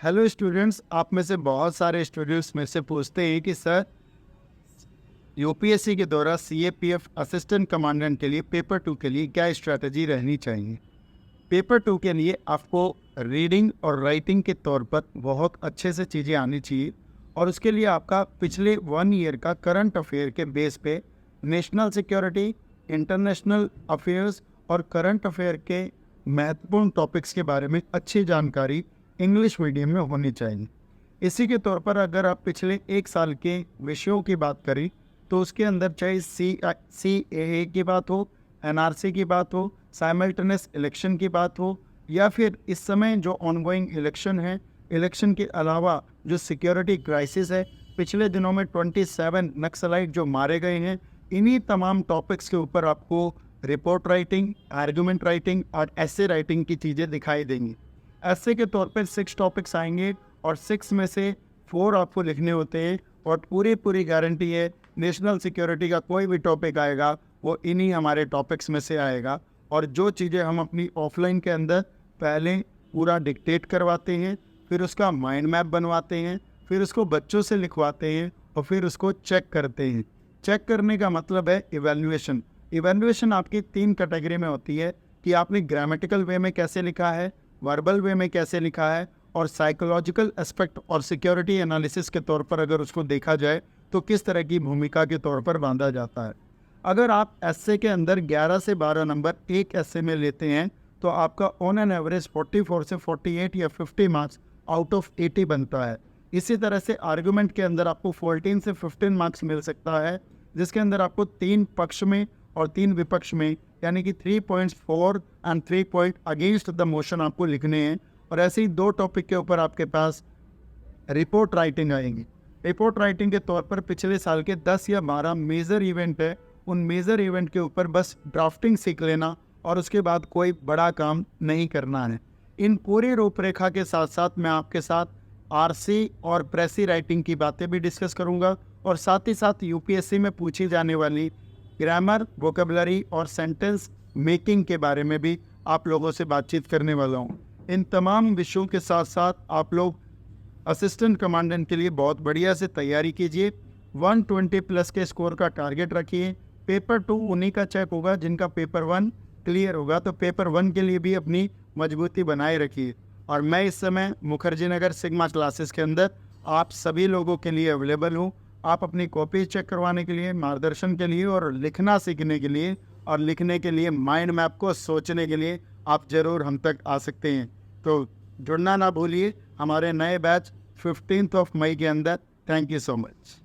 Hello students, आप में से बहुत सारे स्टूडेंट्स मेरे से पूछते हैं कि सर यूपीएससी के द्वारा सीएपीएफ असिस्टेंट कमांडेंट के लिए पेपर 2 के लिए क्या स्ट्रैटेजी रहनी चाहिए। पेपर 2 के लिए आपको रीडिंग और राइटिंग के तौर पर बहुत अच्छे से चीज़ें आनी चाहिए और उसके लिए आपका पिछले 1 ईयर का करंट अफेयर के बेस पे नेशनल सिक्योरिटी, इंटरनेशनल अफेयर्स और करंट अफेयर के महत्वपूर्ण टॉपिक्स के बारे में अच्छी जानकारी इंग्लिश मीडियम में होनी चाहिए। इसी के तौर पर अगर आप पिछले 1 साल के विषयों की बात करें तो उसके अंदर चाहे CAA की बात हो, NRC की बात हो, साइमल्टेनियस इलेक्शन की बात हो या फिर इस समय जो ऑनगोइंग इलेक्शन है, इलेक्शन के अलावा जो सिक्योरिटी क्राइसिस है, पिछले दिनों में 27 नक्सलाइट जो मारे गए हैं, इन्हीं तमाम टॉपिक्स के ऊपर आपको रिपोर्ट राइटिंग, आर्गूमेंट राइटिंग और एसे राइटिंग की चीज़ें दिखाई देंगी। ऐसे के तौर पर 6 टॉपिक्स आएंगे और 6 में से 4 आपको लिखने होते हैं और पूरी गारंटी है नेशनल सिक्योरिटी का कोई भी टॉपिक आएगा वो इन्हीं हमारे टॉपिक्स में से आएगा। और जो चीज़ें हम अपनी ऑफलाइन के अंदर पहले पूरा डिक्टेट करवाते हैं, फिर उसका माइंड मैप बनवाते हैं, फिर उसको बच्चों से लिखवाते हैं और फिर उसको चेक करते हैं। चेक करने का मतलब है इवैल्यूएशन। इवैल्यूएशन आपकी 3 कैटेगरी में होती है कि आपने ग्रामेटिकल वे में कैसे लिखा है, वर्बल वे में कैसे लिखा है और साइकोलॉजिकल एस्पेक्ट और सिक्योरिटी एनालिसिस के तौर पर अगर उसको देखा जाए तो किस तरह की भूमिका के तौर पर बांधा जाता है। अगर आप एस्से के अंदर 11 से 12 नंबर एक एस्से में लेते हैं तो आपका ऑन एन एवरेज 44 से 48 या 50 मार्क्स आउट ऑफ 80 बनता है। इसी तरह से आर्गूमेंट के अंदर आपको 14 से 15 मार्क्स मिल सकता है, जिसके अंदर आपको 3 पक्ष में और 3 विपक्ष में यानी कि 3 points for and 3 point against the motion आपको लिखने हैं। और ऐसे ही 2 टॉपिक के ऊपर आपके पास रिपोर्ट राइटिंग आएंगी। रिपोर्ट राइटिंग के तौर पर पिछले साल के 10 या 12 मेजर इवेंट है, उन मेजर इवेंट के ऊपर बस ड्राफ्टिंग सीख लेना और उसके बाद कोई बड़ा काम नहीं करना है। इन पूरी रूपरेखा के साथ साथ मैं आपके साथ आरसी और प्रेसी राइटिंग की बातें भी डिस्कस करूंगा और साथ ही साथ यूपीएससी में पूछी जाने वाली ग्रामर, वोकेबलरी और सेंटेंस मेकिंग के बारे में भी आप लोगों से बातचीत करने वाला हूँ। इन तमाम विषयों के साथ साथ आप लोग असिस्टेंट कमांडेंट के लिए बहुत बढ़िया से तैयारी कीजिए। 120 प्लस के स्कोर का टारगेट रखिए। पेपर 2 उन्हीं का चेक होगा जिनका पेपर 1 क्लियर होगा, तो पेपर 1 के लिए भी अपनी मजबूती बनाए रखिए। और मैं इस समय मुखर्जी नगर सिग्मा क्लासेस के अंदर आप सभी लोगों के लिए अवेलेबल हूँ। आप अपनी कॉपी चेक करवाने के लिए, मार्गदर्शन के लिए और लिखना सीखने के लिए और लिखने के लिए माइंड मैप को सोचने के लिए आप ज़रूर हम तक आ सकते हैं। तो जुड़ना ना भूलिए हमारे नए बैच 15 मई के अंदर। Thank you so much.